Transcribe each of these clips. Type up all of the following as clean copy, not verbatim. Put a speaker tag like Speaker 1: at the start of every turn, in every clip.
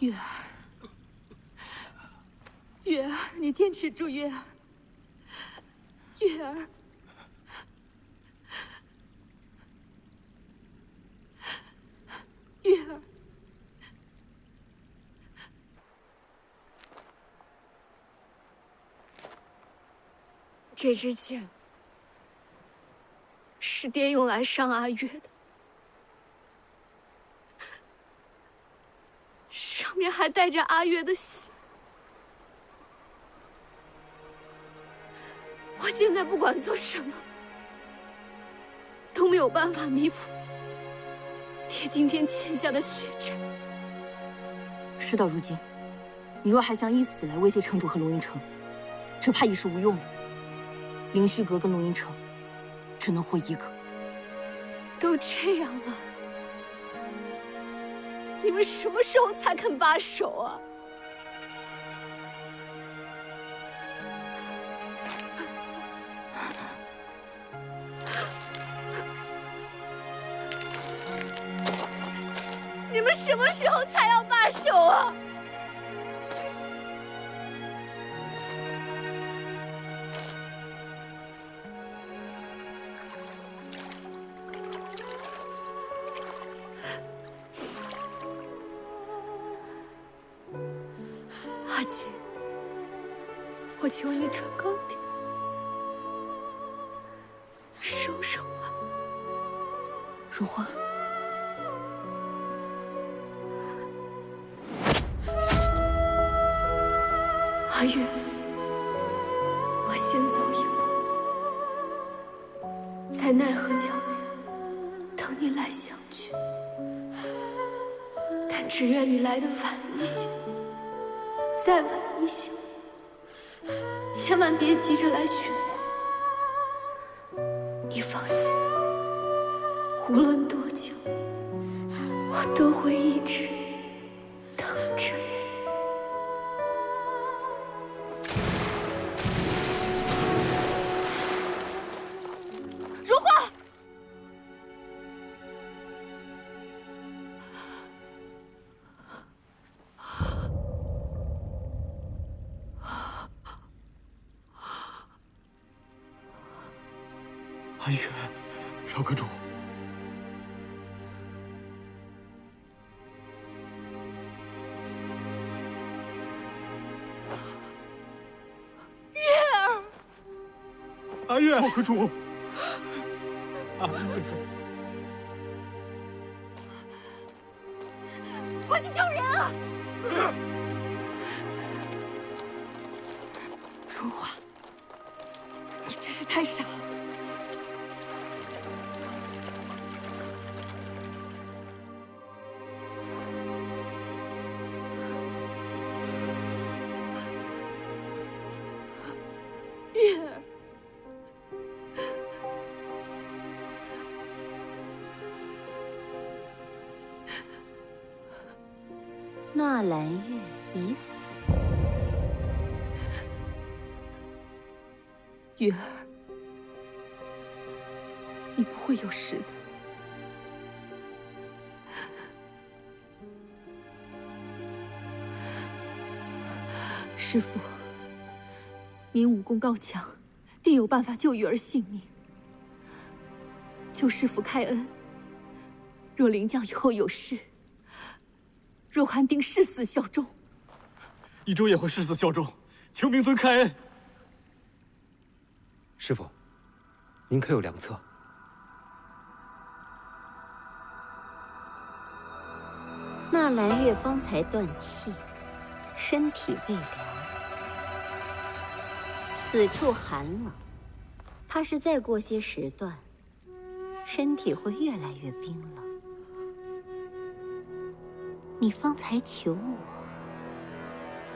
Speaker 1: 月儿，月儿，你坚持住，月儿，月儿。月儿，
Speaker 2: 这支箭是爹用来伤阿月的，上面还带着阿月的血。我现在不管做什么，都没有办法弥补爹今天欠下的血债。
Speaker 1: 事到如今，你若还想以死来威胁城主和龙云城，只怕已是无用了。凌虚阁跟龙云城，只能活一个。
Speaker 2: 都这样了，你们什么时候才肯罢手啊？你们什么时候才要罢手啊？阿姐，我求你转高点，收手吧。
Speaker 1: 如花。
Speaker 2: 阿月，我先走一步，在奈何桥边等你来相聚。但只愿你来的晚一些，再晚一些，千万别急着来寻我。你放心，无论多久，我都会一直等着你。如花，
Speaker 3: 阿月，少阁主。阿月，少阁主。阿月，
Speaker 2: 快去救人啊！
Speaker 1: 如花，你真是太傻了。月儿，
Speaker 4: 纳兰月已死。
Speaker 1: 月儿，你不会有事的。师父，您武功高强，定有办法救玉儿性命。求师父开恩，若灵将以后有事，若寒定誓死效忠。
Speaker 3: 一周也会誓死效忠，求明尊开恩。
Speaker 5: 师父，您可有良策？
Speaker 4: 纳兰月方才断气，身体未良，此处寒冷，怕是再过些时段，身体会越来越冰冷。你方才求我，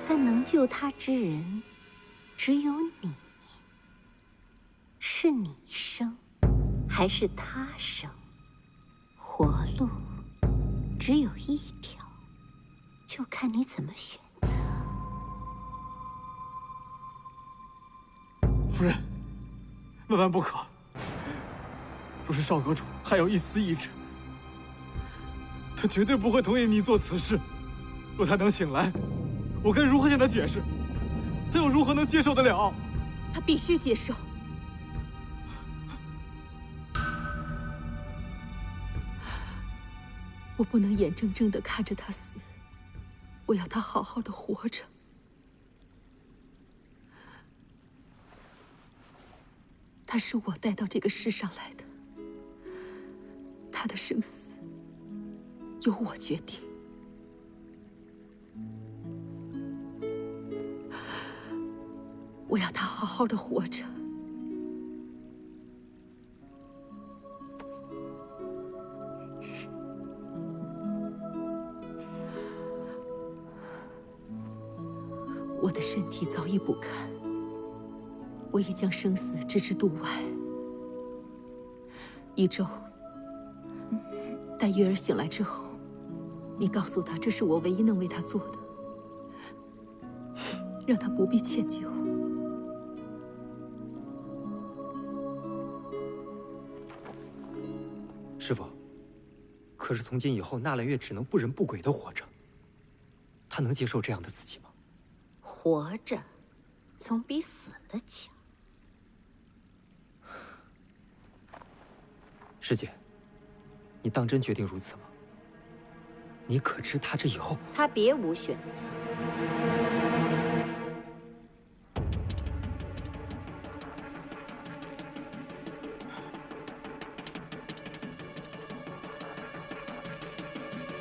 Speaker 4: 但能救他之人，只有你。是你生，还是他生？活路只有一条，就看你怎么选择。
Speaker 3: 夫人，万万不可！若是少阁主还有一丝意志，他绝对不会同意你做此事。若他能醒来，我该如何向他解释？他又如何能接受得了？
Speaker 1: 他必须接受。我不能眼睁睁地看着他死，我要他好好的活着。他是我带到这个世上来的，他的生死由我决定。我要他好好的活着。我的身体早已不堪，我已将生死置之度外。一周，待月儿醒来之后，你告诉他，这是我唯一能为他做的，让他不必歉疚。
Speaker 5: 师傅，可是从今以后，纳兰月只能不人不鬼的活着。他能接受这样的自己吗？
Speaker 4: 活着，总比死了强。
Speaker 5: 师姐，你当真决定如此吗？你可知他这以后……
Speaker 4: 他别无选择。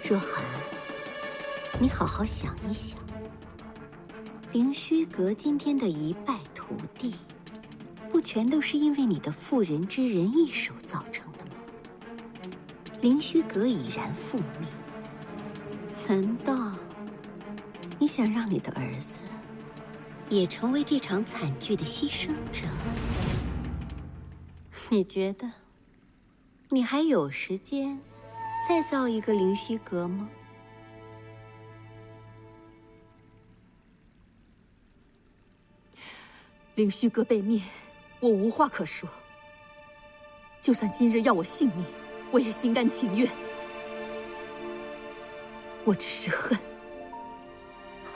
Speaker 4: 若寒，你好好想一想，凌虚阁今天的一败涂地，不全都是因为你的妇人之仁一手造成的吗？凌虚阁已然覆灭，难道你想让你的儿子也成为这场惨剧的牺牲者？你觉得你还有时间再造一个凌虚阁吗？
Speaker 1: 凌虚阁被灭，我无话可说。就算今日要我性命，我也心甘情愿。我只是恨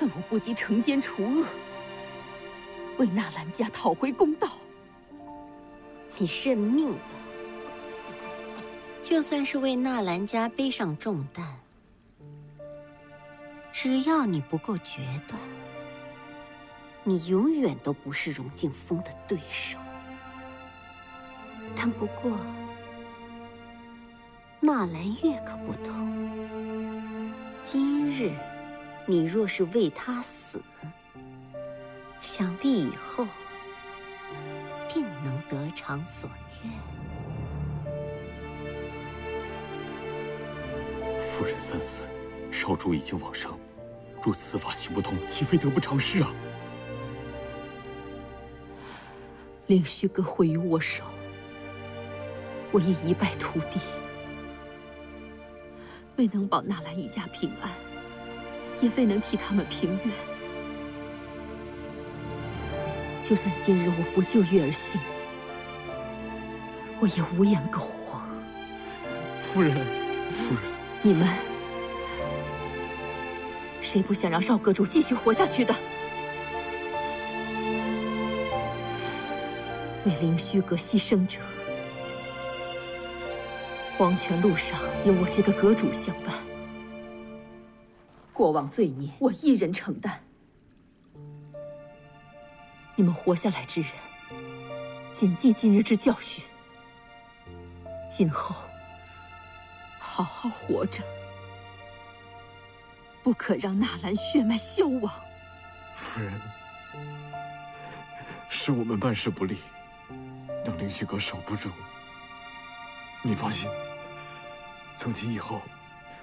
Speaker 1: 我不及惩奸除恶，为纳兰家讨回公道。
Speaker 4: 你认命了，就算是为纳兰家背上重担，只要你不够决断，你永远都不是荣敬风的对手。但不过，纳兰月可不同。今日你若是为他死，想必以后定能得偿所愿。
Speaker 6: 夫人三死，少主已经往生，若此法行不通，岂非得不偿失啊？
Speaker 1: 凌虚阁毁于我手，我也一败涂地。未能保纳兰一家平安，也未能替他们平冤。就算今日我不救月儿性命，我也无颜苟活。
Speaker 3: 夫人，
Speaker 6: 夫人，
Speaker 1: 你们谁不想让少阁主继续活下去的？为凌虚阁牺牲者，黄泉路上有我这个阁主相伴，过往罪孽我一人承担。你们活下来之人，谨记今日之教训，今后好好活着，不可让纳兰血脉消亡。
Speaker 3: 夫人，是我们办事不力，让凌虚阁守不住。你放心，从今以后，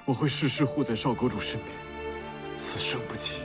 Speaker 3: 我会时时护在少阁主身边，此生不弃。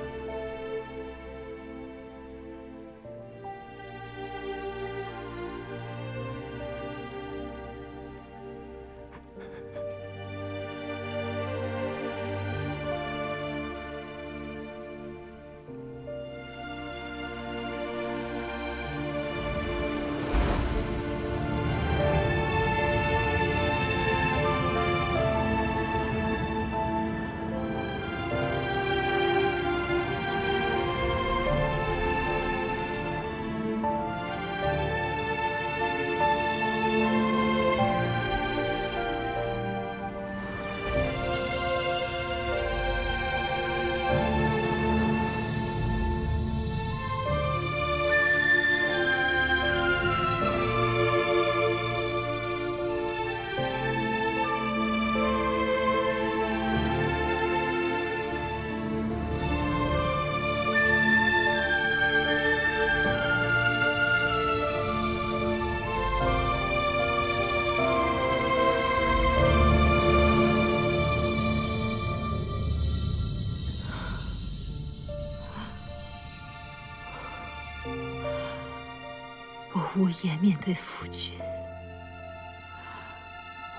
Speaker 1: 无颜面对夫君，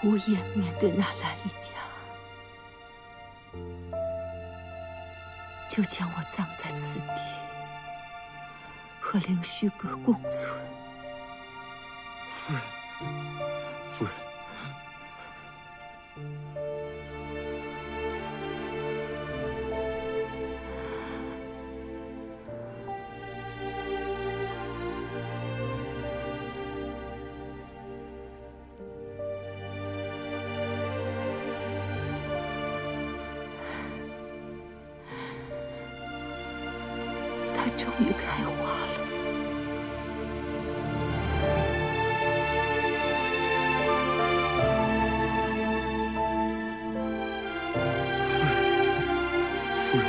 Speaker 1: 无颜面对纳兰一家，就将我葬在此地，和凌虚阁共存。
Speaker 6: 夫人，夫人。
Speaker 1: 它终于开花了。
Speaker 6: 夫人，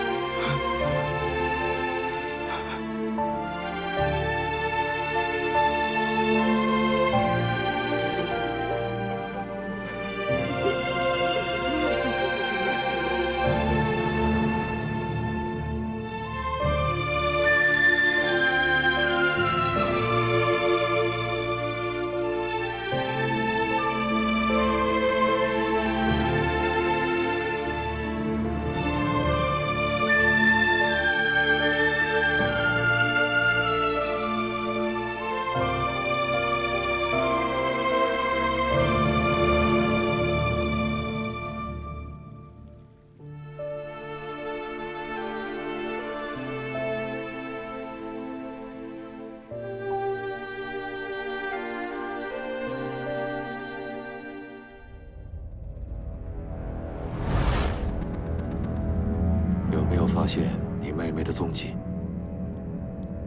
Speaker 6: 有没有发现你妹妹的踪迹？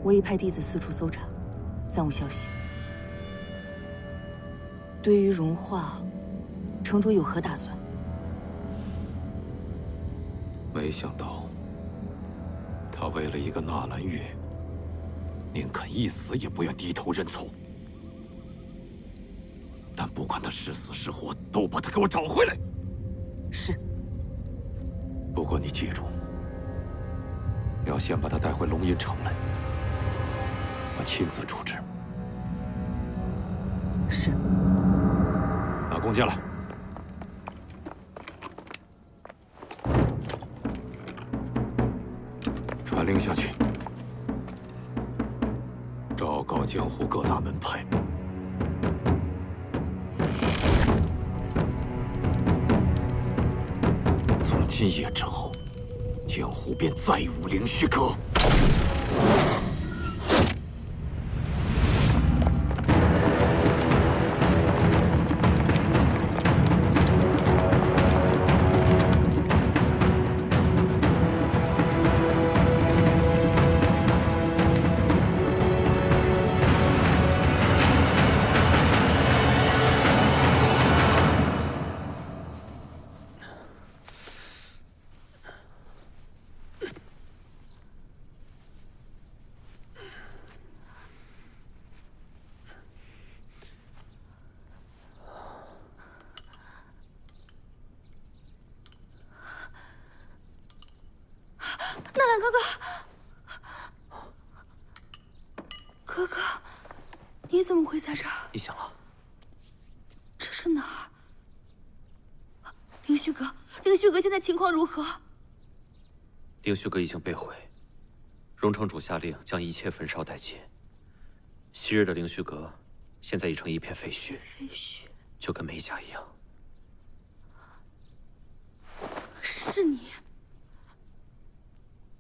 Speaker 7: 我已派弟子四处搜查，暂无消息。对于融化，城主有何打算？
Speaker 6: 没想到，他为了一个纳兰月，宁肯一死也不愿低头认错。但不管他是死是活，都把他给我找回来。
Speaker 7: 是。
Speaker 6: 不过你记住，要先把他带回龙吟城来，我亲自处置。
Speaker 7: 是。
Speaker 6: 拿弓箭来。传令下去，昭告江湖各大门派，从今夜之后，江湖便再无凌虚阁。
Speaker 2: 纳兰哥哥，哥哥，你怎么会在这儿？
Speaker 5: 你醒了？
Speaker 2: 这是哪儿？凌虚阁，凌虚阁现在情况如何？
Speaker 8: 凌虚阁已经被毁，荣城主下令将一切焚烧殆尽。昔日的凌虚阁，现在已成一片废墟，
Speaker 2: 废墟，
Speaker 8: 就跟梅家一样。
Speaker 2: 是你。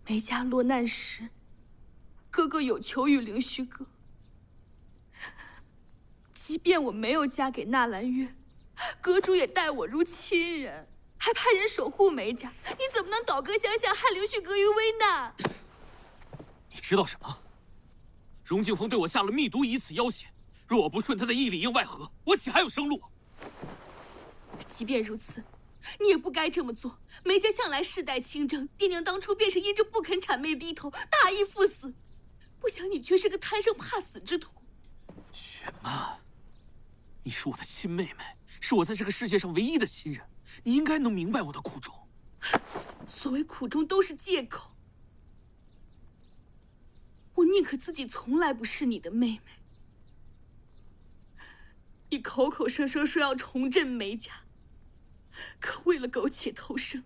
Speaker 2: 梅家落难时，哥哥有求于凌虚阁。即便我没有嫁给纳兰月，阁主也待我如亲人，还派人守护梅家，你怎么能倒戈相向，害凌虚阁于危难？
Speaker 9: 你知道什么？荣敬风对我下了密毒，以此要挟。若我不顺他的意，里应外合，我岂还有生路？
Speaker 2: 即便如此，你也不该这么做。梅家向来世代清正，爹娘当初便是因着不肯谄媚低头，大义赴死。不想你却是个贪生怕死之徒。
Speaker 9: 雪曼，你是我的亲妹妹，是我在这个世界上唯一的亲人，你应该能明白我的苦衷。
Speaker 2: 所谓苦衷都是借口。我宁可自己从来不是你的妹妹，
Speaker 1: 你口口声声说要重振梅家，可为了苟且偷生，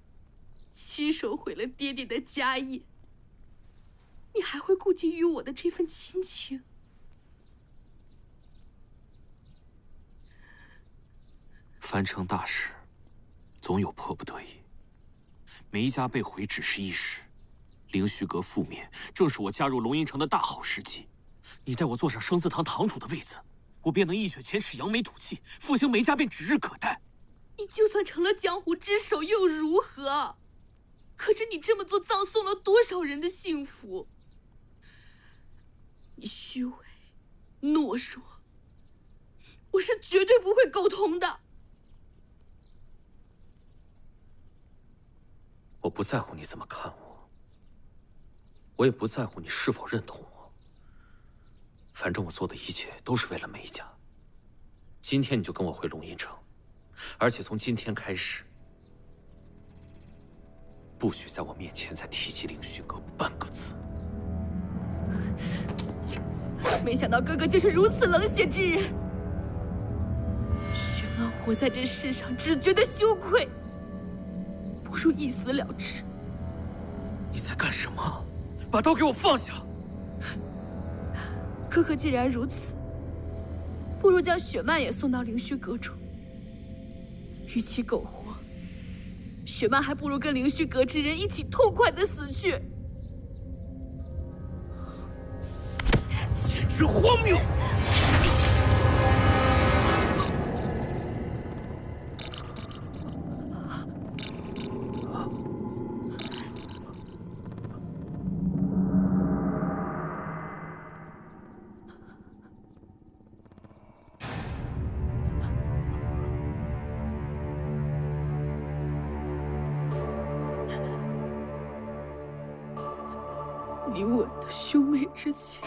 Speaker 1: 亲手毁了爹爹的家业，你还会顾及于我的这份亲情？
Speaker 9: 凡成大事，总有迫不得已。梅家被毁只是一时，凌虚阁覆灭，正是我加入龙吟城的大好时机。你待我坐上生祠堂堂主的位子，我便能一雪前耻，扬眉吐气，复兴梅家便指日可待。
Speaker 1: 你就算成了江湖之首又如何？可是你这么做，葬送了多少人的幸福？你虚伪、懦弱，我是绝对不会苟同的。
Speaker 8: 我不在乎你怎么看我，我也不在乎你是否认同我。反正我做的一切都是为了梅家。今天你就跟我回龙吟城，而且从今天开始，不许在我面前再提起凌虚阁半个字。
Speaker 1: 没想到哥哥竟是如此冷血之人。雪曼活在这世上，只觉得羞愧，不如一死了之。
Speaker 9: 你在干什么？把刀给我放下！
Speaker 1: 哥哥既然如此，不如将雪曼也送到凌虚阁中。与其苟活，雪曼还不如跟凌虚阁之人一起痛快的死去。
Speaker 9: 简直荒谬！
Speaker 1: 你我的兄妹之情，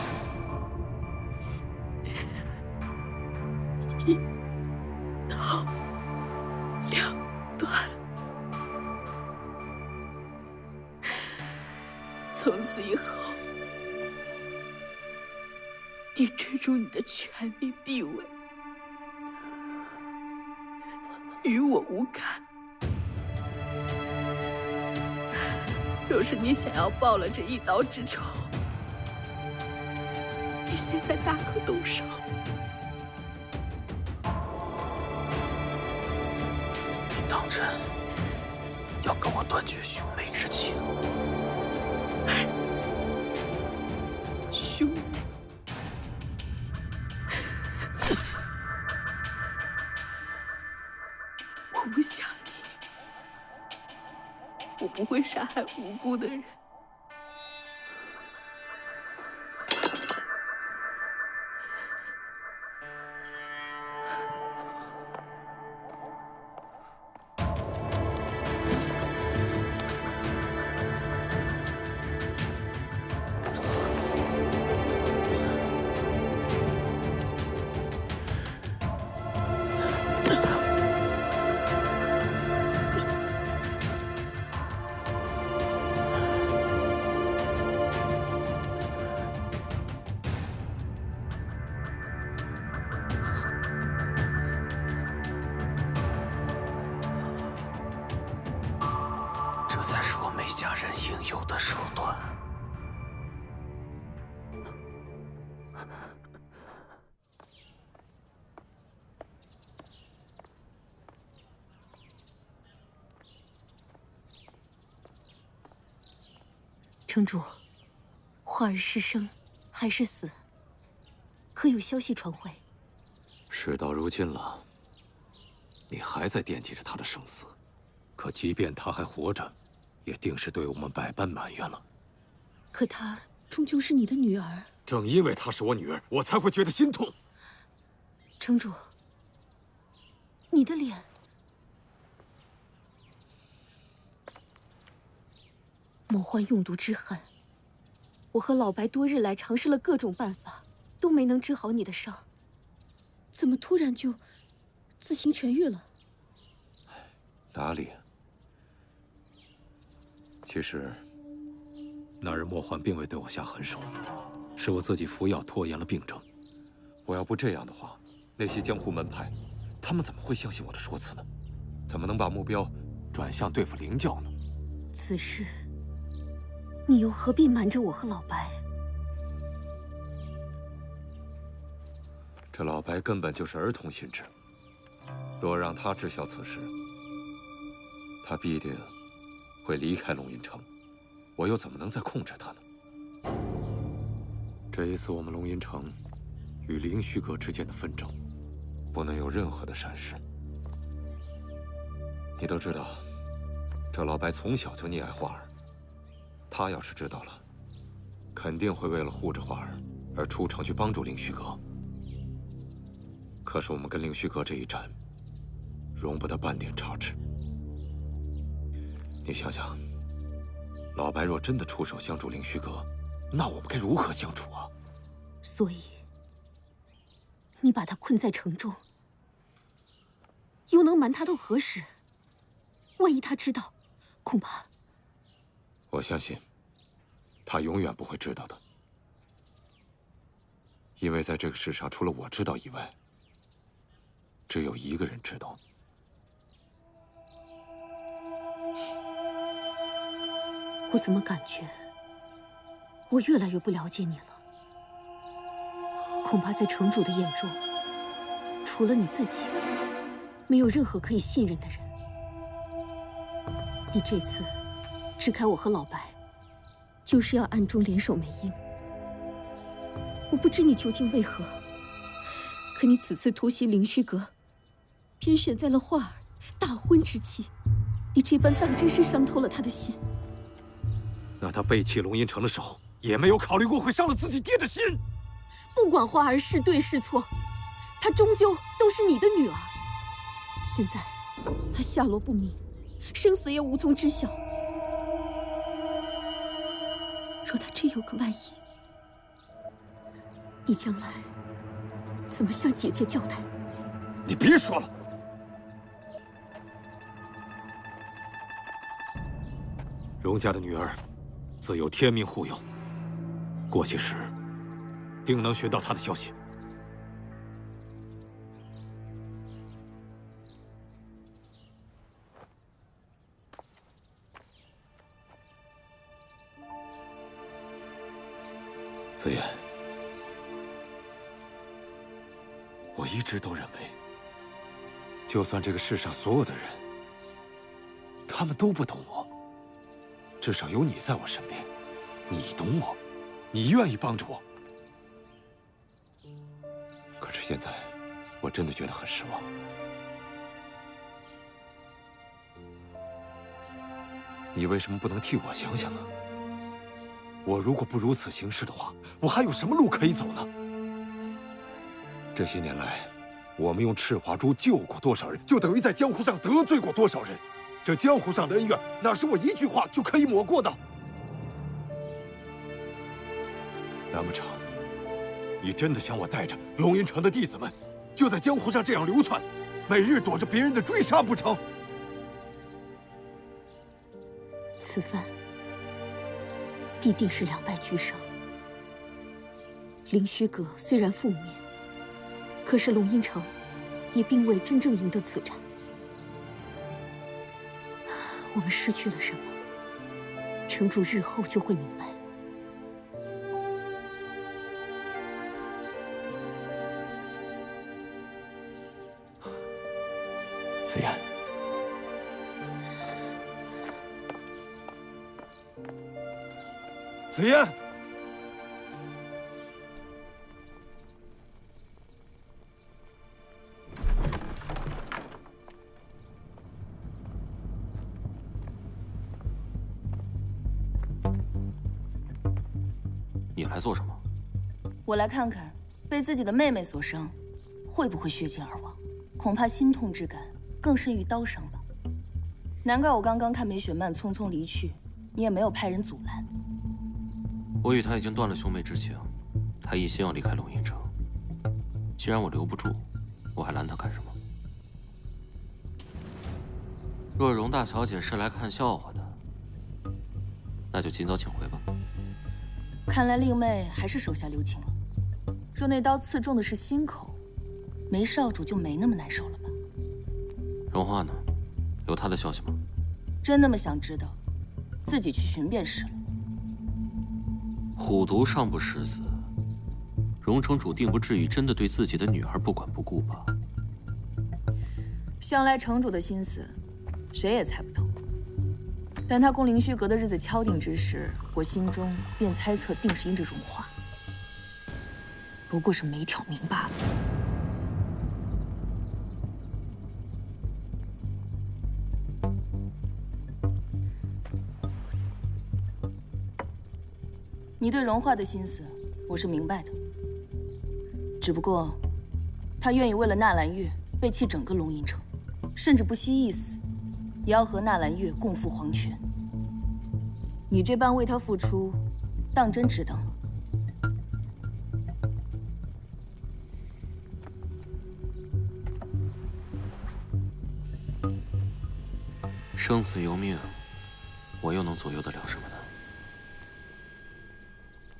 Speaker 1: 一刀两断。从此以后，你追逐你的权力地位，与我无干。若是你想要报了这一刀之仇，你现在大可动手。
Speaker 8: 你当真要跟我断绝兄妹之情？
Speaker 1: 兄妹？我不想你，我不会杀害无辜的人。
Speaker 8: 这才是我梅家人应有的手段。
Speaker 4: 城主，花儿是生还是死？可有消息传回？
Speaker 6: 事到如今了，你还在惦记着他的生死，可即便他还活着，也定是对我们百般埋怨了。
Speaker 4: 可她终究是你的女儿。
Speaker 6: 正因为她是我女儿，我才会觉得心痛。
Speaker 4: 城主，你的脸……魔幻用毒之恨，我和老白多日来尝试了各种办法，都没能治好你的伤，怎么突然就自行痊愈了？
Speaker 6: 哪里？其实，那日莫幻并未对我下狠手，是我自己服药拖延了病症。我要不这样的话，那些江湖门派，他们怎么会相信我的说辞呢？怎么能把目标转向对付灵教呢？
Speaker 4: 此事，你又何必瞒着我和老白？
Speaker 6: 这老白根本就是儿童心智，若让他知晓此事，他必定会离开龙吟城，我又怎么能再控制他呢？这一次我们龙吟城与灵虚阁之间的纷争，不能有任何的闪失。你都知道，这老白从小就溺爱花儿，他要是知道了，肯定会为了护着花儿而出城去帮助灵虚阁。可是我们跟灵虚阁这一战，容不得半点差池。你想想，老白若真的出手相助灵虚阁，那我们该如何相处啊？
Speaker 4: 所以，你把他困在城中，又能瞒他到何时？万一他知道，恐怕……
Speaker 6: 我相信，他永远不会知道的，因为在这个世上，除了我知道以外，只有一个人知道。
Speaker 4: 我怎么感觉我越来越不了解你了？恐怕在城主的眼中，除了你自己，没有任何可以信任的人。你这次支开我和老白，就是要暗中联手梅英。我不知你究竟为何，可你此次突袭灵虚阁，偏选在了花儿大婚之期，你这般当真是伤透了他的心。
Speaker 6: 那他背弃龙吟城的时候，也没有考虑过会伤了自己爹的心。
Speaker 4: 不管花儿是对是错，她终究都是你的女儿。现在她下落不明，生死也无从知晓。若她真有个万一，你将来怎么向姐姐交代？
Speaker 6: 你别说了。荣家的女儿，自有天命护佑，过些时，定能寻到她的消息。子言，我一直都认为，就算这个世上所有的人，他们都不懂我，至少有你在我身边，你懂我，你愿意帮着我。可是现在，我真的觉得很失望。你为什么不能替我想想呢？我如果不如此行事的话，我还有什么路可以走呢？这些年来，我们用赤华珠救过多少人，就等于在江湖上得罪过多少人。这江湖上的恩怨，哪是我一句话就可以抹过的？难不成你真的想我带着龙吟城的弟子们，就在江湖上这样流窜，每日躲着别人的追杀不成？
Speaker 4: 此番必定是两败俱伤。灵虚阁虽然覆灭，可是龙吟城也并未真正赢得此战。我们失去了什么，城主日后就会明白。
Speaker 6: 子言，子言，
Speaker 8: 你来做什么？
Speaker 7: 我来看看，被自己的妹妹所伤，会不会血溅而亡？恐怕心痛之感更甚于刀伤吧。难怪我刚刚看梅雪曼匆匆离去，你也没有派人阻拦。
Speaker 8: 我与她已经断了兄妹之情，她一心要离开龙吟城。既然我留不住，我还拦她干什么？若荣大小姐是来看笑话的，那就尽早请回吧。
Speaker 7: 看来令妹还是手下留情了。若那刀刺中的是心口，没少主就没那么难受了吧？
Speaker 9: 荣华呢？有他的消息吗？
Speaker 7: 真那么想知道，自己去寻便是了。
Speaker 9: 虎毒尚不食子，荣城主定不至于真的对自己的女儿不管不顾吧？
Speaker 7: 想来城主的心思，谁也猜不透。但他攻灵虚阁的日子敲定之时，我心中便猜测定是因着荣华，不过是没挑明罢了。你对荣华的心思，我是明白的。只不过，他愿意为了纳兰月背弃整个龙吟城，甚至不惜一死，也要和纳兰月共赴黄泉。你这般为他付出，当真值得吗？
Speaker 9: 生死由命，我又能左右得了什么呢？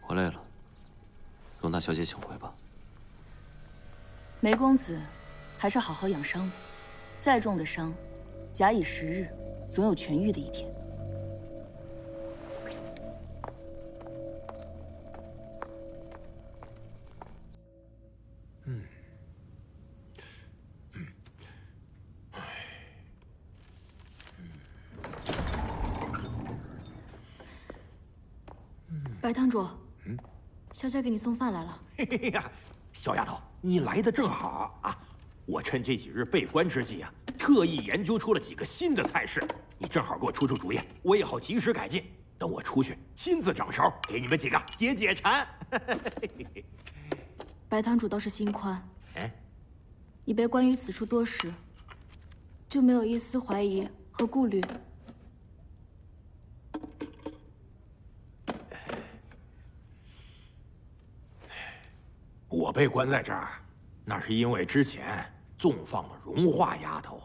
Speaker 9: 我累了，容大小姐请回吧。
Speaker 7: 梅公子，还是好好养伤吧。再重的伤，假以时日，总有痊愈的一天。
Speaker 2: 白堂主，小姐给你送饭来了。
Speaker 10: 嘿嘿呀，小丫头，你来的正好啊！我趁这几日闭关之际啊，特意研究出了几个新的菜式，你正好给我出出主意，我也好及时改进。等我出去，亲自掌勺，给你们几个解解馋。
Speaker 2: 白堂主倒是心宽，
Speaker 10: 哎，
Speaker 2: 你被关于此处多时，就没有一丝怀疑和顾虑。
Speaker 10: 我被关在这儿，那是因为之前纵放了荣华丫头。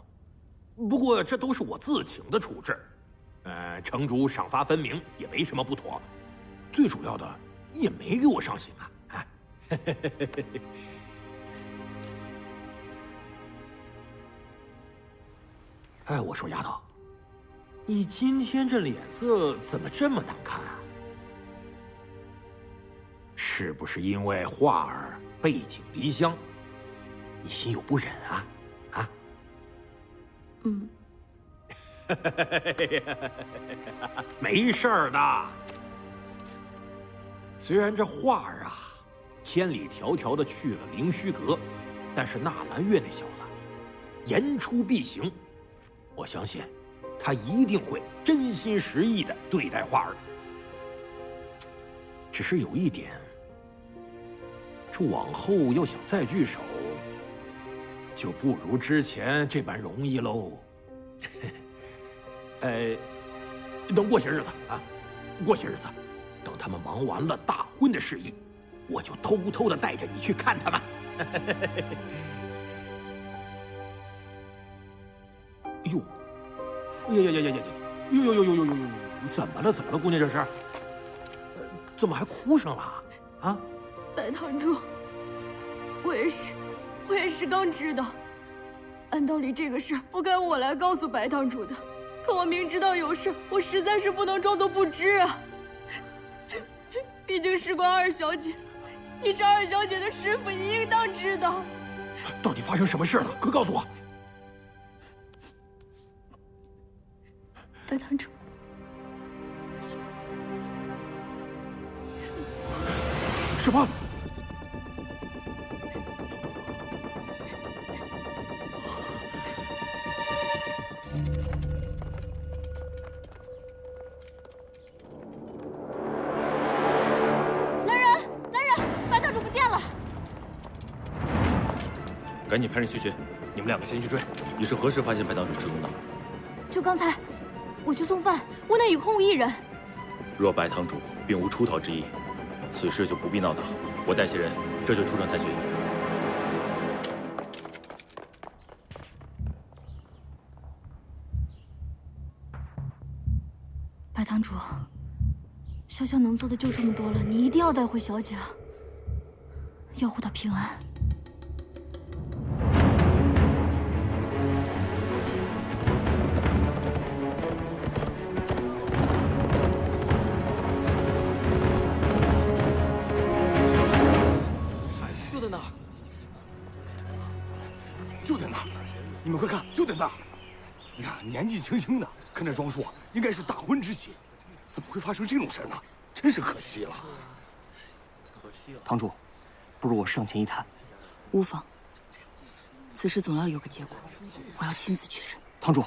Speaker 10: 不过这都是我自请的处置，城主赏罚分明，也没什么不妥。最主要的，也没给我上刑啊！啊，哎，我说丫头，你今天这脸色怎么这么难看啊？是不是因为华儿背井离乡，你心有不忍啊？啊？
Speaker 2: 嗯。
Speaker 10: 没事儿的。虽然这华儿啊，千里迢迢的去了灵虚阁，但是纳兰月那小子，言出必行。我相信，他一定会真心实意的对待华儿。只是有一点。这往后要想再聚首，就不如之前这般容易喽。等过些日子啊，过些日子，等他们忙完了大婚的事宜，我就偷偷的带着你去看他们。哟，呀！哟！怎么了？姑娘这是？怎么还哭上了？啊？
Speaker 2: 白堂主，我也是刚知道，按道理这个事不该我来告诉白堂主的，可我明知道有事，我实在是不能装作不知啊。毕竟事关二小姐，你是二小姐的师傅，你应当知道。
Speaker 10: 到底发生什么事了？快告诉我！
Speaker 2: 白堂主。
Speaker 10: 什么？
Speaker 2: 来人！白堂主不见了！
Speaker 8: 赶紧派人去寻，你们两个先去追。你是何时发现白堂主失踪的？
Speaker 2: 就刚才，我去送饭，屋内已空无一人。
Speaker 8: 若白堂主并无出逃之意，此事就不必闹大。我带些人这就出城探寻。
Speaker 2: 白堂主，潇潇能做的就这么多了，你一定要带回小姐啊，要护她平安。
Speaker 6: 呀，年纪轻轻的，跟着装束应该是大婚之喜，怎么会发生这种事呢？真是可惜了。
Speaker 11: 堂主，不如我上前一探。
Speaker 7: 无妨。此事总要有个结果，我要亲自确认。
Speaker 11: 堂主，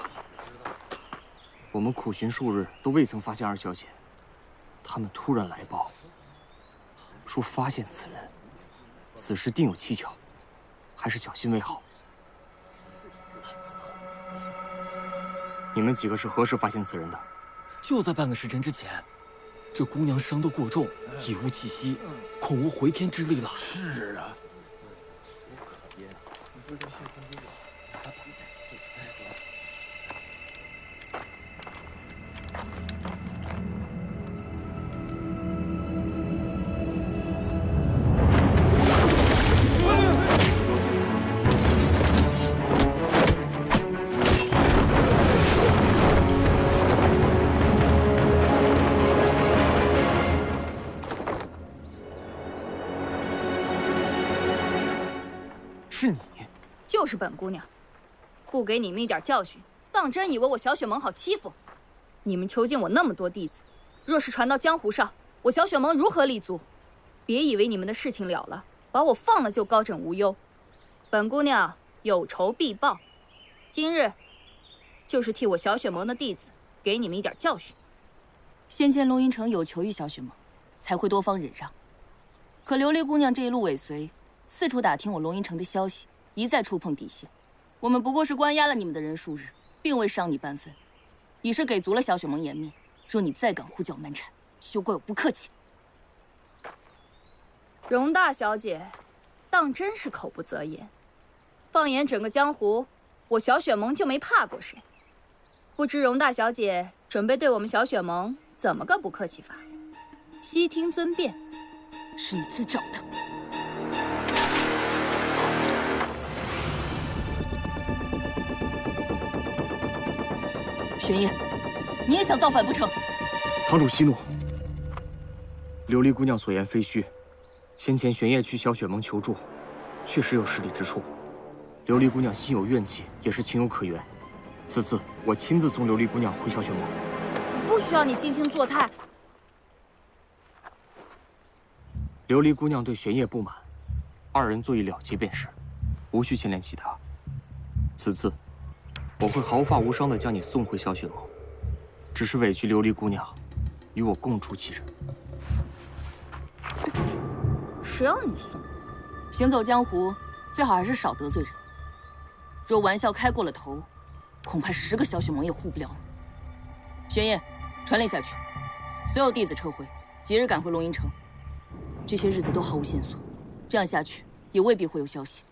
Speaker 11: 我们苦寻数日都未曾发现二小姐，他们突然来报，说发现此人，此事定有蹊跷，还是小心为好。你们几个是何时发现此人的？
Speaker 5: 就在半个时辰之前。这姑娘伤得过重，已无气息，恐无回天之力了。
Speaker 10: 是啊。
Speaker 11: 是你，
Speaker 12: 就是本姑娘，不给你们一点教训，当真以为我小雪盟好欺负？你们囚禁我那么多弟子，若是传到江湖上，我小雪盟如何立足？别以为你们的事情了了，把我放了就高枕无忧。本姑娘有仇必报，今日就是替我小雪盟的弟子给你们一点教训。
Speaker 7: 先前龙吟城有求于小雪盟，才会多方忍让。可琉璃姑娘这一路尾随，四处打听我龙吟城的消息，一再触碰底线。我们不过是关押了你们的人数日，并未伤你半分，已是给足了小雪盟颜面。若你再敢胡搅蛮缠，休怪我不客气。
Speaker 12: 容大小姐，当真是口不择言。放眼整个江湖，我小雪盟就没怕过谁。不知容大小姐准备对我们小雪盟怎么个不客气法？悉听尊便。
Speaker 7: 是你自找的。玄烨，你也想造反不成？
Speaker 11: 堂主息怒。琉璃姑娘所言非虚，先前玄烨去小雪盟求助，确实有失礼之处。琉璃姑娘心有怨气，也是情有可原。此次我亲自送琉璃姑娘回小雪盟。
Speaker 12: 不需要你惺惺作态。
Speaker 11: 琉璃姑娘对玄烨不满，二人坐一了结便是，无需牵连其他。此次我会毫发无伤地将你送回小雪盟，只是委屈琉璃姑娘与我共处其人。
Speaker 12: 谁要你送？
Speaker 7: 行走江湖，最好还是少得罪人。若玩笑开过了头，恐怕10个小雪盟也护不了你。玄烨，传令下去，所有弟子撤回，即日赶回龙吟城。这些日子都毫无线索，这样下去也未必会有消息。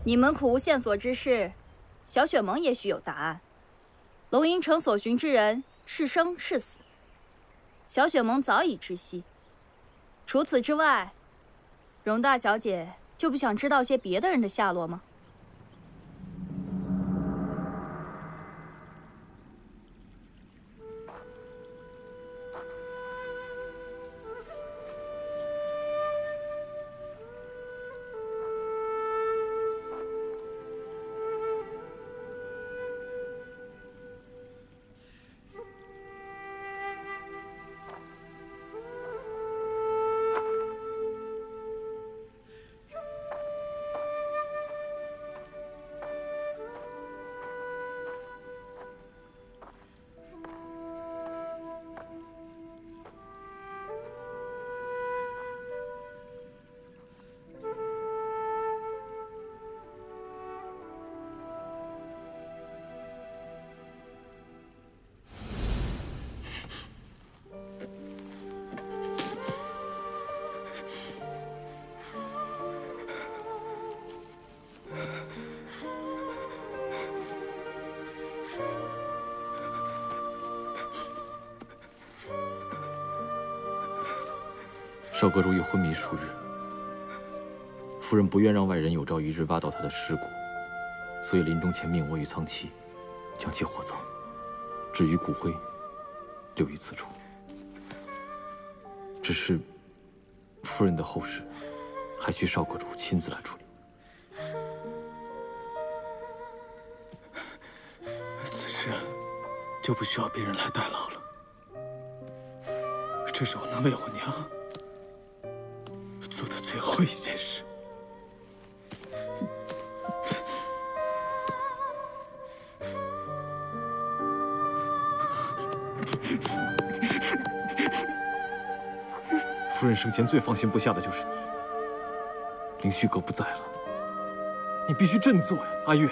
Speaker 12: 你们苦无线索之事，小雪盟也许有答案。龙吟城所寻之人是生是死，小雪盟早已知悉。除此之外，容大小姐就不想知道些别的人的下落吗？
Speaker 3: 少阁主已昏迷数日，夫人不愿让外人有朝一日挖到他的尸骨，所以临终前命我与苍七将其火葬，至于骨灰，留于此处。只是夫人的后事，还需少阁主亲自来处理。
Speaker 11: 就不需要别人来代劳了。这是我能为我娘做的最后一件事。
Speaker 3: 夫人生前最放心不下的就是你。凌虚阁不在了，你必须振作呀，阿月。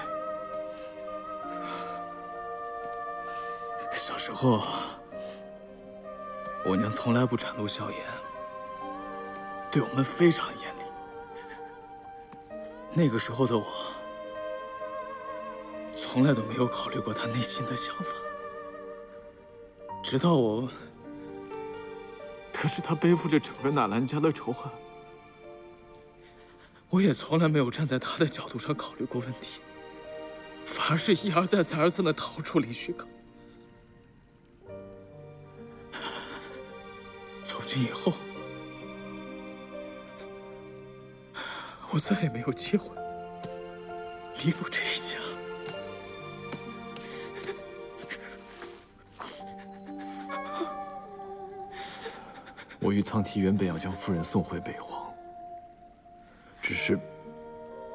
Speaker 11: 小时候，我娘从来不展露笑颜，对我们非常严厉。那个时候的我，从来都没有考虑过她内心的想法，直到我得知她背负着整个纳兰家的仇恨，我也从来没有站在她的角度上考虑过问题，反而是一而再、再而三的逃出凌虚阁。从今以后，我再也没有机会弥补这一切了。
Speaker 3: 我与苍崎原本要将夫人送回北荒，只是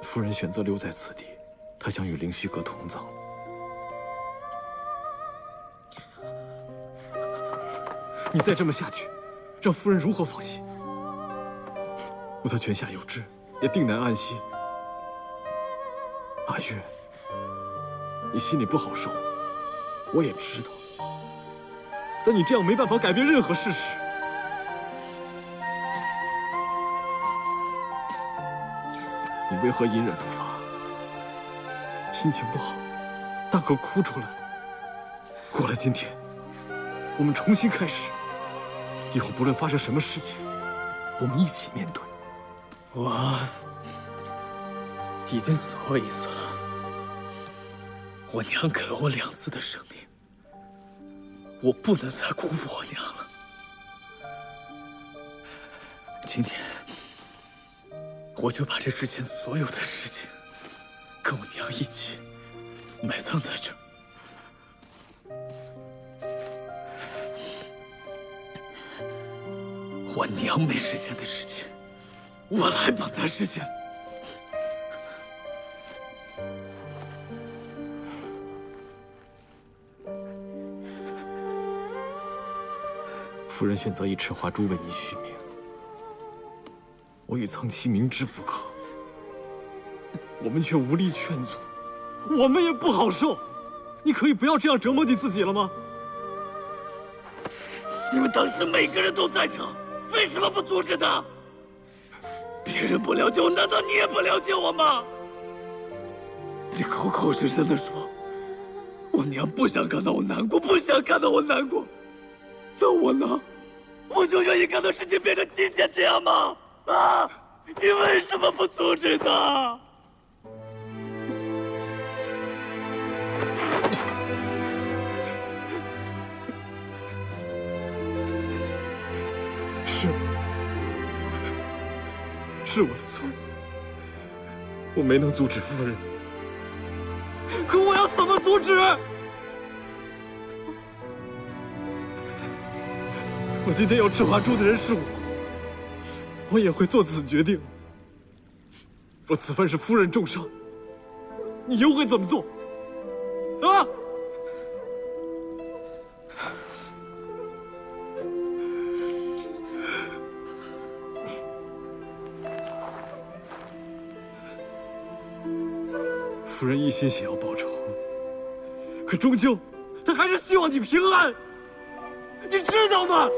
Speaker 3: 夫人选择留在此地，她想与凌虚阁同葬。你再这么下去，让夫人如何放心？我的泉下有知，也定难安息。阿月，你心里不好受，我也知道，但你这样没办法改变任何事实。你为何隐忍不发？心情不好，大可哭出来。过了今天，我们重新开始。以后不论发生什么事情，我们一起面对。
Speaker 11: 我已经死过一次了，我娘给了我2次的生命，我不能再辜负我娘了。今天，我就把这之前所有的事情，跟我娘一起埋葬在这儿。我娘没实现的事情，我来帮她实现。
Speaker 3: 夫人选择以赤华珠为你续命，我与苍崎明知不可，我们却无力劝阻，我们也不好受。你可以不要这样折磨你自己了吗？
Speaker 11: 你们当时每个人都在场，为什么不阻止他？别人不了解我，难道你也不了解我吗？你口口声声地说，我娘不想看到我难过，不想看到我难过，那我呢？我就愿意看到事情变成今天这样吗？啊！你为什么不阻止他？
Speaker 3: 是我的错，我没能阻止夫人。可我要怎么阻止？我今天要赤华珠的人是我也会做此决定。若此番是夫人重伤，你又会怎么做？啊！夫人一心想要报仇，可终究她还是希望你平安，你知道吗？